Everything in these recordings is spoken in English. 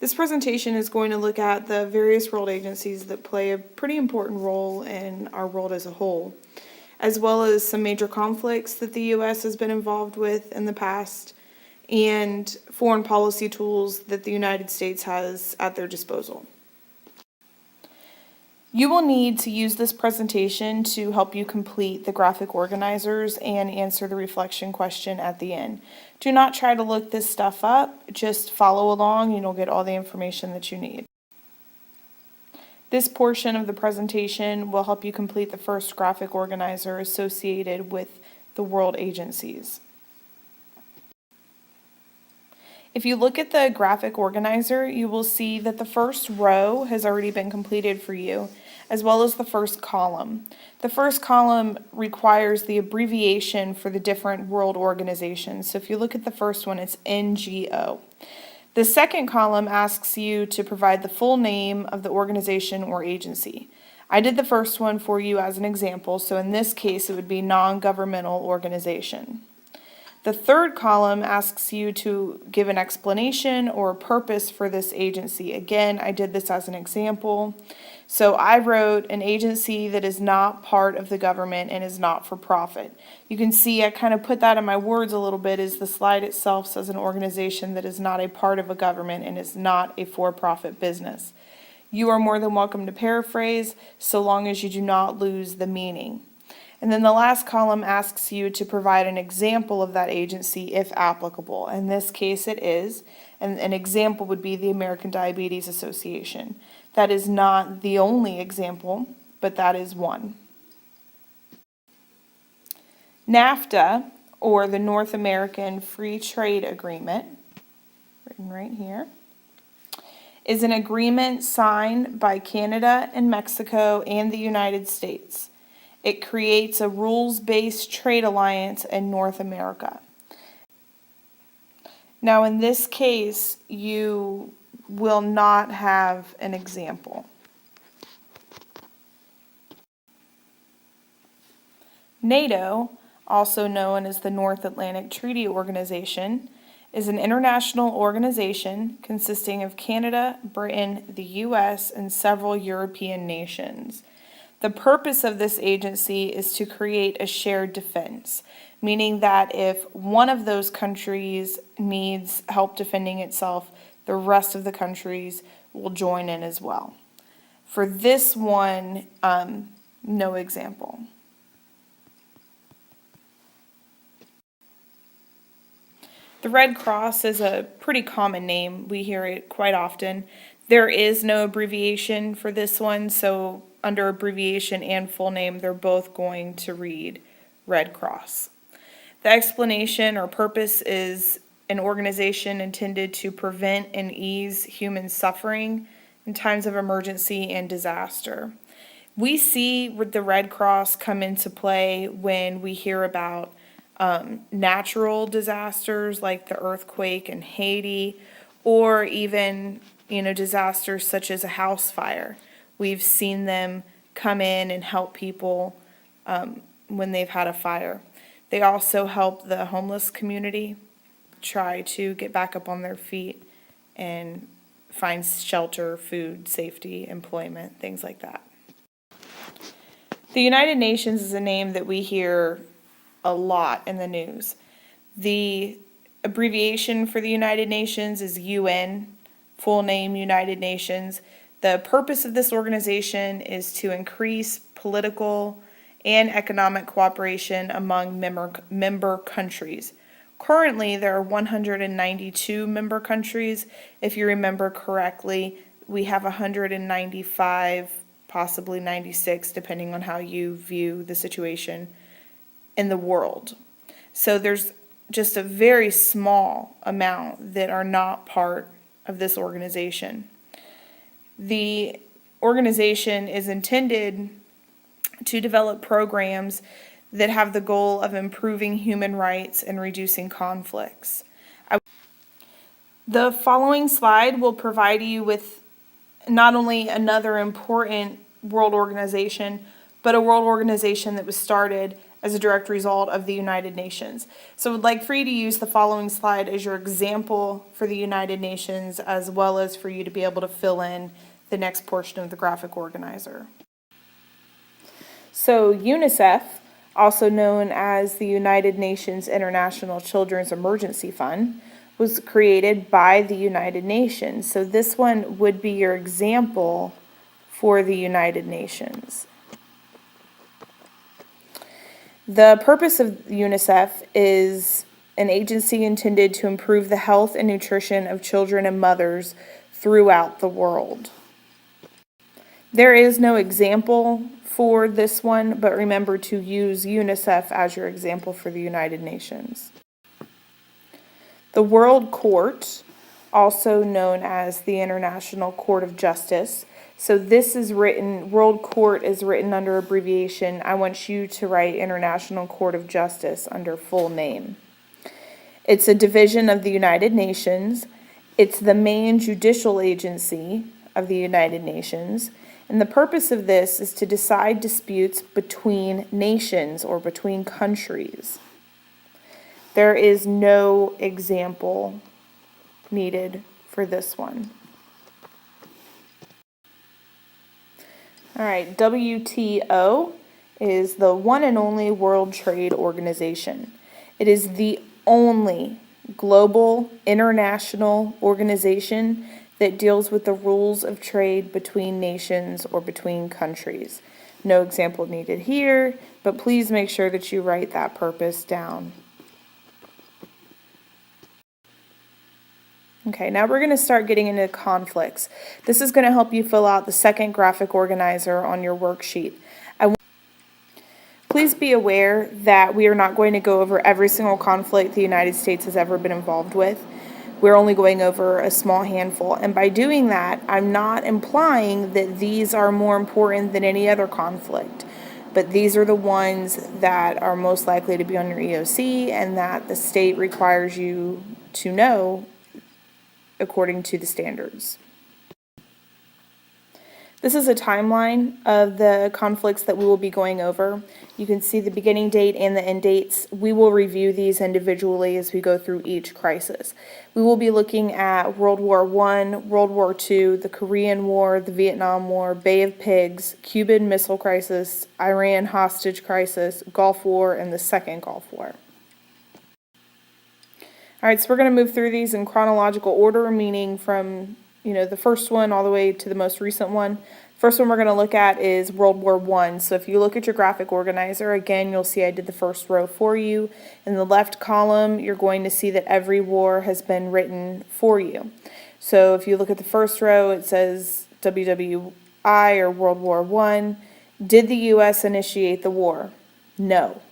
This presentation is going to look at the various world agencies that play a pretty important role in our world as a whole, as well as some major conflicts that the U.S. has been involved with in the past, and foreign policy tools that the United States has at their disposal. You will need to use this presentation to help you complete the graphic organizers and answer the reflection question at the end. Do not try to look this stuff up, just follow along and you'll get all the information that you need. This portion of the presentation will help you complete the first graphic organizer associated with the world agencies. If you look at the graphic organizer, you will see that the first row has already been completed for you, as well as the first column. The first column requires the abbreviation for the different world organizations. So if you look at the first one, it's NGO. The second column asks you to provide the full name of the organization or agency. I did the first one for you as an example, so in this case it would be non-governmental organization. The third column asks you to give an explanation or a purpose for this agency. Again, I did this as an example. So I wrote an agency that is not part of the government and is not for profit. You can see I kind of put that in my words a little bit as the slide itself says an organization that is not a part of a government and is not a for-profit business. You are more than welcome to paraphrase so long as you do not lose the meaning. And then the last column asks you to provide an example of that agency if applicable. In this case it is, and an example would be the American Diabetes Association. That is not the only example, but that is one. NAFTA, or the North American Free Trade Agreement, written right here, is an agreement signed by Canada and Mexico and the United States. It creates a rules-based trade alliance in North America. Now in this case, you will not have an example. NATO, also known as the North Atlantic Treaty Organization, is an international organization consisting of Canada, Britain, the U.S., and several European nations. The purpose of this agency is to create a shared defense, meaning that if one of those countries needs help defending itself, the rest of the countries will join in as well. For this one, no example. The Red Cross is a pretty common name. We hear it quite often. There is no abbreviation for this one, so under abbreviation and full name, they're both going to read Red Cross. The explanation or purpose is an organization intended to prevent and ease human suffering in times of emergency and disaster. We see the Red Cross come into play when we hear about natural disasters like the earthquake in Haiti, or even disasters such as a house fire. We've seen them come in and help people when they've had a fire. They also help the homeless community try to get back up on their feet and find shelter, food, safety, employment, things like that. The United Nations is a name that we hear a lot in the news. The abbreviation for the United Nations is UN, full name United Nations. The purpose of this organization is to increase political and economic cooperation among member countries. Currently, there are 192 member countries. If you remember correctly, we have 195, possibly 96, depending on how you view the situation in the world. So there's just a very small amount that are not part of this organization. The organization is intended to develop programs that have the goal of improving human rights and reducing conflicts. The following slide will provide you with not only another important world organization, but a world organization that was started as a direct result of the United Nations. So I would like for you to use the following slide as your example for the United Nations, as well as for you to be able to fill in the next portion of the graphic organizer. So UNICEF, also known as the United Nations International Children's Emergency Fund, was created by the United Nations. So this one would be your example for the United Nations. The purpose of UNICEF is an agency intended to improve the health and nutrition of children and mothers throughout the world. There is no example for this one, but remember to use UNICEF as your example for the United Nations. The World Court, also known as the International Court of Justice. So this is written, World Court is written under abbreviation. I want you to write International Court of Justice under full name. It's a division of the United Nations. It's the main judicial agency of the United Nations. And the purpose of this is to decide disputes between nations or between countries. There is no example needed for this one. All right, WTO is the one and only World Trade Organization. It is the only global international organization that deals with the rules of trade between nations or between countries. No example needed here, but please make sure that you write that purpose down. Okay, now we're going to start getting into conflicts. This is going to help you fill out the second graphic organizer on your worksheet. Please be aware that we are not going to go over every single conflict the United States has ever been involved with. We're only going over a small handful. And by doing that, I'm not implying that these are more important than any other conflict. But these are the ones that are most likely to be on your EOC and that the state requires you to know according to the standards. This is a timeline of the conflicts that we will be going over. You can see the beginning date and the end dates. We will review these individually as we go through each crisis. We will be looking at World War I, World War II, the Korean War, the Vietnam War, Bay of Pigs, Cuban Missile Crisis, Iran hostage crisis, Gulf War, and the Second Gulf War. All right, so we're going to move through these in chronological order, meaning from the first one all the way to the most recent one. First one we're going to look at is World War I. So if you look at your graphic organizer, again, you'll see I did the first row for you. In the left column, you're going to see that every war has been written for you. So if you look at the first row, it says WWI or World War I. Did the U.S. initiate the war? No.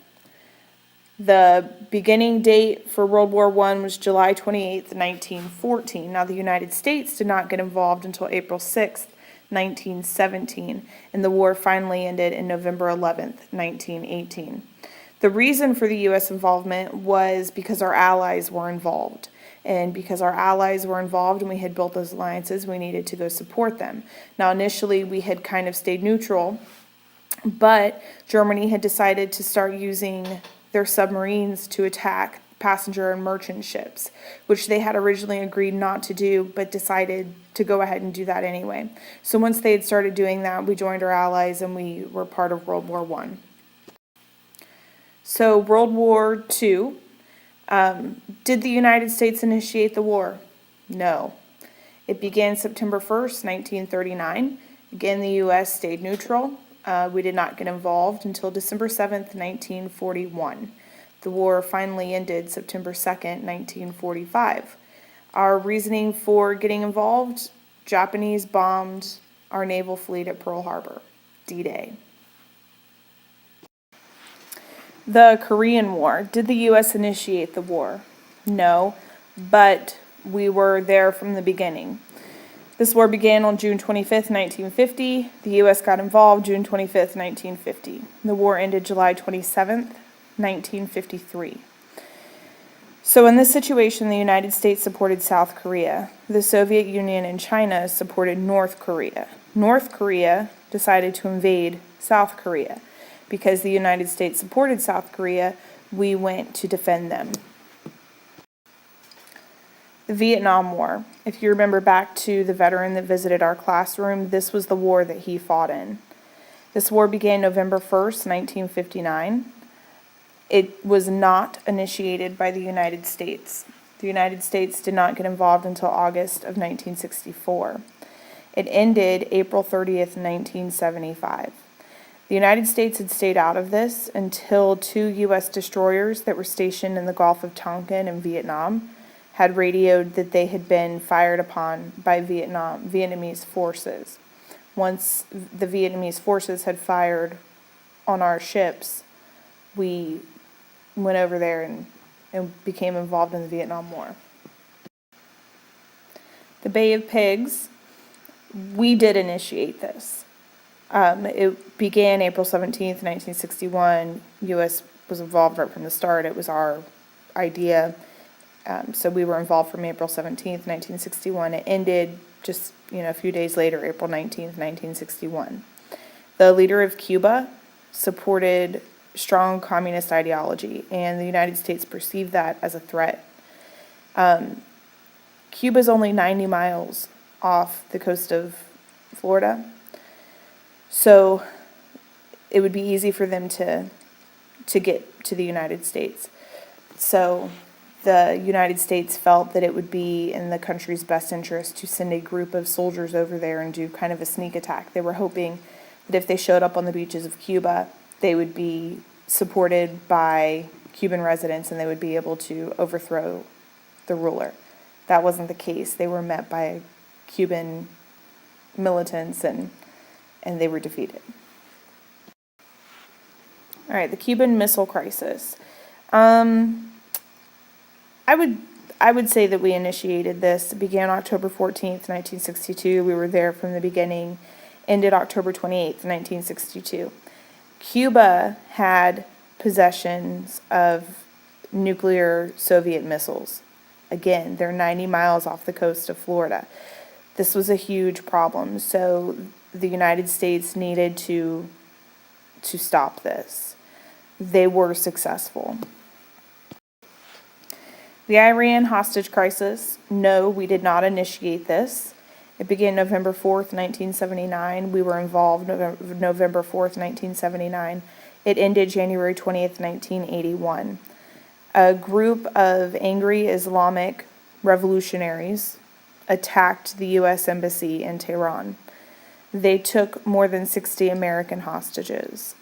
The beginning date for World War I was July 28th, 1914. Now, the United States did not get involved until April 6th, 1917, and the war finally ended in November 11th, 1918. The reason for the U.S. involvement was because our allies were involved. And because our allies were involved and we had built those alliances, we needed to go support them. Now, initially, we had kind of stayed neutral, but Germany had decided to start using their submarines to attack passenger and merchant ships, which they had originally agreed not to do, but decided to go ahead and do that anyway. So once they had started doing that, we joined our allies and we were part of World War I. So World War II, did the United States initiate the war? No. It began September 1st, 1939. Again, the U.S. stayed neutral. We did not get involved until December 7th, 1941. The war finally ended September 2nd, 1945. Our reasoning for getting involved: Japanese bombed our naval fleet at Pearl Harbor, D-Day. The Korean War. Did the U.S. initiate the war? No, but we were there from the beginning. This war began on June 25th, 1950. The U.S. got involved June 25th, 1950. The war ended July 27th, 1953. So in this situation, the United States supported South Korea. The Soviet Union and China supported North Korea. North Korea decided to invade South Korea. because the United States supported South Korea, we went to defend them. The Vietnam War. If you remember back to the veteran that visited our classroom, this was the war that he fought in. This war began November 1st, 1959. It was not initiated by the United States. The United States did not get involved until August of 1964. It ended April 30th, 1975. The United States had stayed out of this until 2 U.S. destroyers that were stationed in the Gulf of Tonkin in Vietnam had radioed that they had been fired upon by Vietnamese forces. Once the Vietnamese forces had fired on our ships, we went over there and became involved in the Vietnam War. The Bay of Pigs, we did initiate this. It began April 17th, 1961. U.S. was involved right from the start. It was our idea. So we were involved from April 17th, 1961. It ended just, a few days later, April 19th, 1961. The leader of Cuba supported strong communist ideology, and the United States perceived that as a threat. Cuba's only 90 miles off the coast of Florida, so it would be easy for them to get to the United States. So the United States felt that it would be in the country's best interest to send a group of soldiers over there and do kind of a sneak attack. They were hoping that if they showed up on the beaches of Cuba, they would be supported by Cuban residents and they would be able to overthrow the ruler. That wasn't the case. They were met by Cuban militants and they were defeated. All right, the Cuban Missile Crisis. I would say that we initiated this. It began October 14th, 1962. We were there from the beginning. Ended October 28th, 1962. Cuba had possessions of nuclear Soviet missiles. Again, they're 90 miles off the coast of Florida. This was a huge problem, so the United States needed to stop this. They were successful. The Iran hostage crisis. No, we did not initiate this. It began November 4th, 1979. We were involved November 4th, 1979. It ended January 20th, 1981. A group of angry Islamic revolutionaries attacked the U.S. Embassy in Tehran. They took more than 60 American hostages.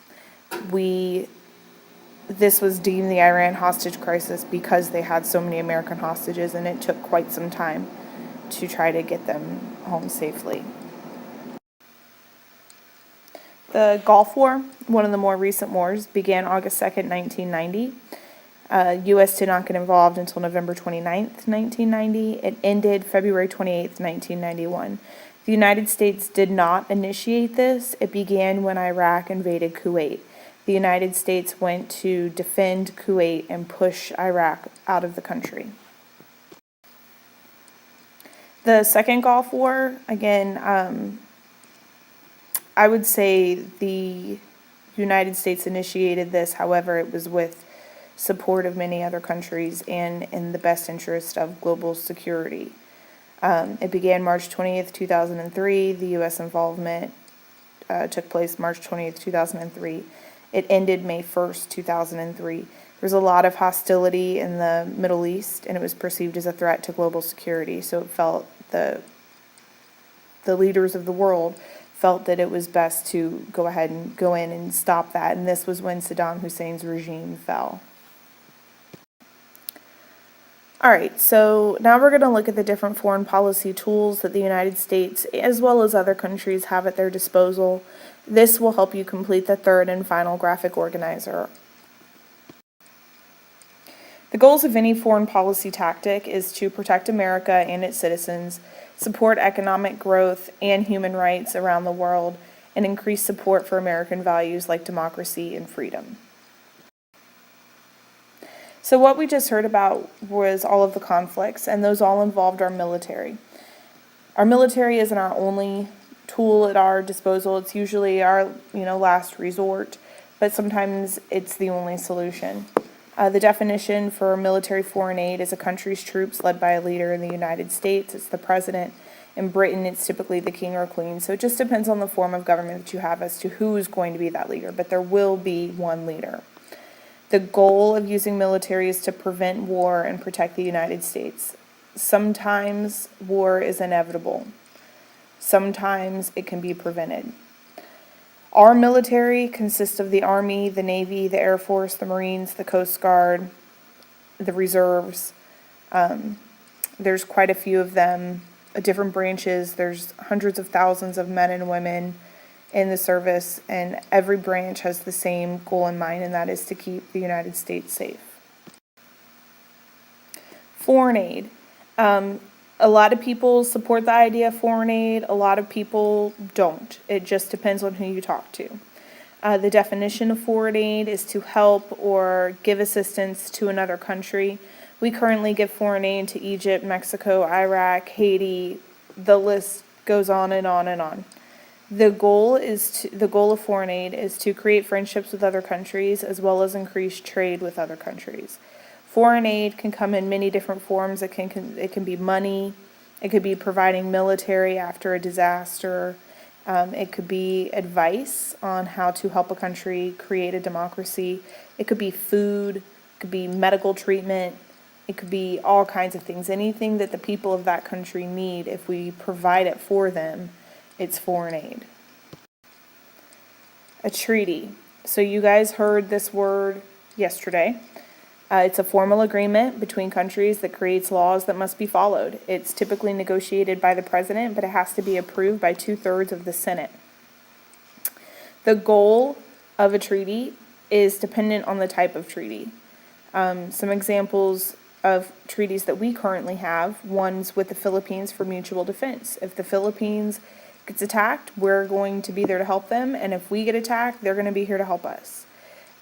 This was deemed the Iran hostage crisis because they had so many American hostages, and it took quite some time to try to get them home safely. The Gulf War, one of the more recent wars, began August 2nd, 1990. U.S. did not get involved until November 29th, 1990. It ended February 28th, 1991. The United States did not initiate this. It began when Iraq invaded Kuwait. The United States went to defend Kuwait and push Iraq out of the country. The second Gulf War, again, I would say the United States initiated this. However, it was with support of many other countries and in the best interest of global security. It began March 20th, 2003. The U.S. involvement took place March 20th, 2003. It ended May 1st, 2003. There was a lot of hostility in the Middle East, and it was perceived as a threat to global security. So it felt the leaders of the world felt that it was best to go ahead and go in and stop that. And this was when Saddam Hussein's regime fell. All right, so now we're going to look at the different foreign policy tools that the United States, as well as other countries, have at their disposal. This will help you complete the third and final graphic organizer. The goals of any foreign policy tactic is to protect America and its citizens, support economic growth and human rights around the world, and increase support for American values like democracy and freedom. So what we just heard about was all of the conflicts, and those all involved our military. Our military isn't our only tool at our disposal. It's usually our, last resort. but sometimes it's the only solution. The definition for military foreign aid is a country's troops led by a leader. In the United States, it's the president. In Britain, it's typically the king or queen. So it just depends on the form of government that you have as to who is going to be that leader, but there will be one leader. The goal of using military is to prevent war and protect the United States. Sometimes war is inevitable. Sometimes it can be prevented. Our military consists of the Army, the Navy, the Air Force, the Marines, the Coast Guard, the reserves. There's quite a few of them, different branches. There's hundreds of thousands of men and women in the service, and every branch has the same goal in mind, and that is to keep the United States safe. Foreign aid. A lot of people support the idea of foreign aid. A lot of people don't. It just depends on who you talk to. The definition of foreign aid is to help or give assistance to another country. We currently give foreign aid to Egypt, Mexico, Iraq, Haiti. The list goes on and on and on. The goal of foreign aid is to create friendships with other countries as well as increase trade with other countries. Foreign aid can come in many different forms. It can be money. It could be providing military after a disaster. It could be advice on how to help a country create a democracy. It could be food. It could be medical treatment. It could be all kinds of things. Anything that the people of that country need, if we provide it for them, it's foreign aid. A treaty. So you guys heard this word yesterday. It's a formal agreement between countries that creates laws that must be followed. It's typically negotiated by the president, but it has to be approved by 2/3 of the Senate. The goal of a treaty is dependent on the type of treaty. Some examples of treaties that we currently have, one's with the Philippines for mutual defense. If the Philippines gets attacked, we're going to be there to help them, and if we get attacked, they're going to be here to help us.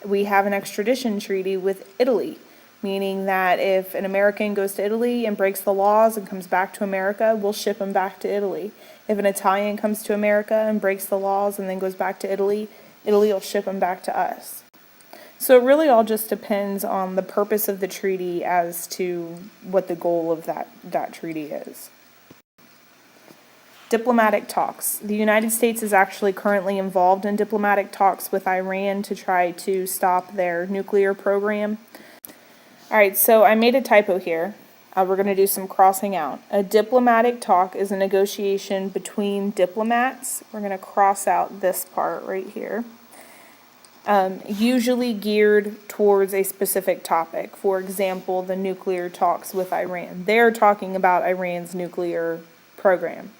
We have an extradition treaty with Italy, meaning that if an American goes to Italy and breaks the laws and comes back to America, we'll ship him back to Italy. If an Italian comes to America and breaks the laws and then goes back to Italy, Italy will ship him back to us. So it really all just depends on the purpose of the treaty as to what the goal of that treaty is. Diplomatic talks. The United States is actually currently involved in diplomatic talks with Iran to try to stop their nuclear program. All right, so I made a typo here. We're going to do some crossing out. A diplomatic talk is a negotiation between diplomats. We're going to cross out this part right here. Usually geared towards a specific topic. For example, the nuclear talks with Iran. They're talking about Iran's nuclear program.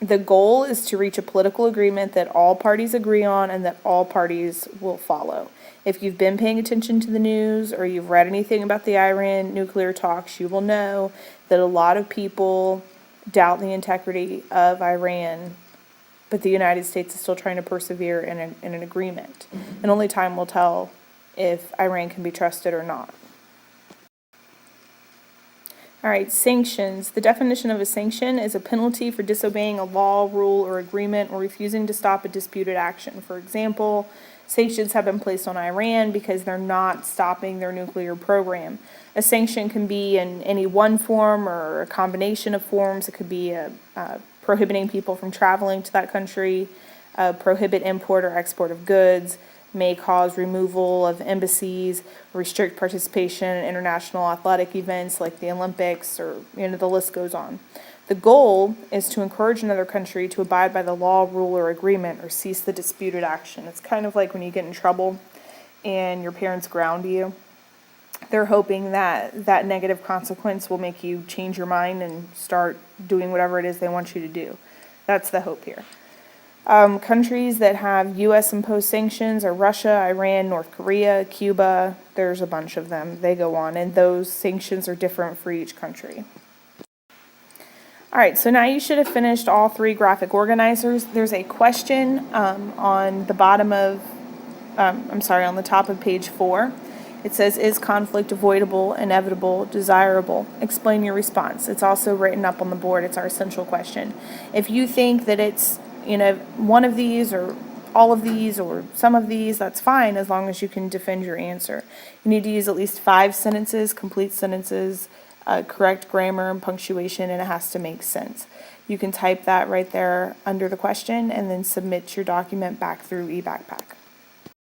The goal is to reach a political agreement that all parties agree on and that all parties will follow. If you've been paying attention to the news or you've read anything about the Iran nuclear talks, you will know that a lot of people doubt the integrity of Iran, but the United States is still trying to persevere in an agreement. And only time will tell if Iran can be trusted or not. All right, sanctions. The definition of a sanction is a penalty for disobeying a law, rule, or agreement or refusing to stop a disputed action. For example, sanctions have been placed on Iran because they're not stopping their nuclear program. A sanction can be in any one form or a combination of forms. It could be prohibiting people from traveling to that country, prohibit import or export of goods, may cause removal of embassies, restrict participation in international athletic events like the Olympics, or the list goes on. The goal is to encourage another country to abide by the law, rule, or agreement or cease the disputed action. It's kind of like when you get in trouble and your parents ground you. They're hoping that that negative consequence will make you change your mind and start doing whatever it is they want you to do. That's the hope here. Countries that have U.S. imposed sanctions are Russia, Iran, North Korea, Cuba. There's a bunch of them. They go on, and those sanctions are different for each country. All right, so now you should have finished all 3 graphic organizers. There's a question on the bottom of, on the top of page 4. It says, is conflict avoidable, inevitable, desirable? Explain your response. It's also written up on the board. It's our essential question. If you think that it's one of these or all of these or some of these, that's fine, as long as you can defend your answer. You need to use at least 5 sentences, complete sentences, correct grammar and punctuation, and it has to make sense. You can type that right there under the question and then submit your document back through eBackpack.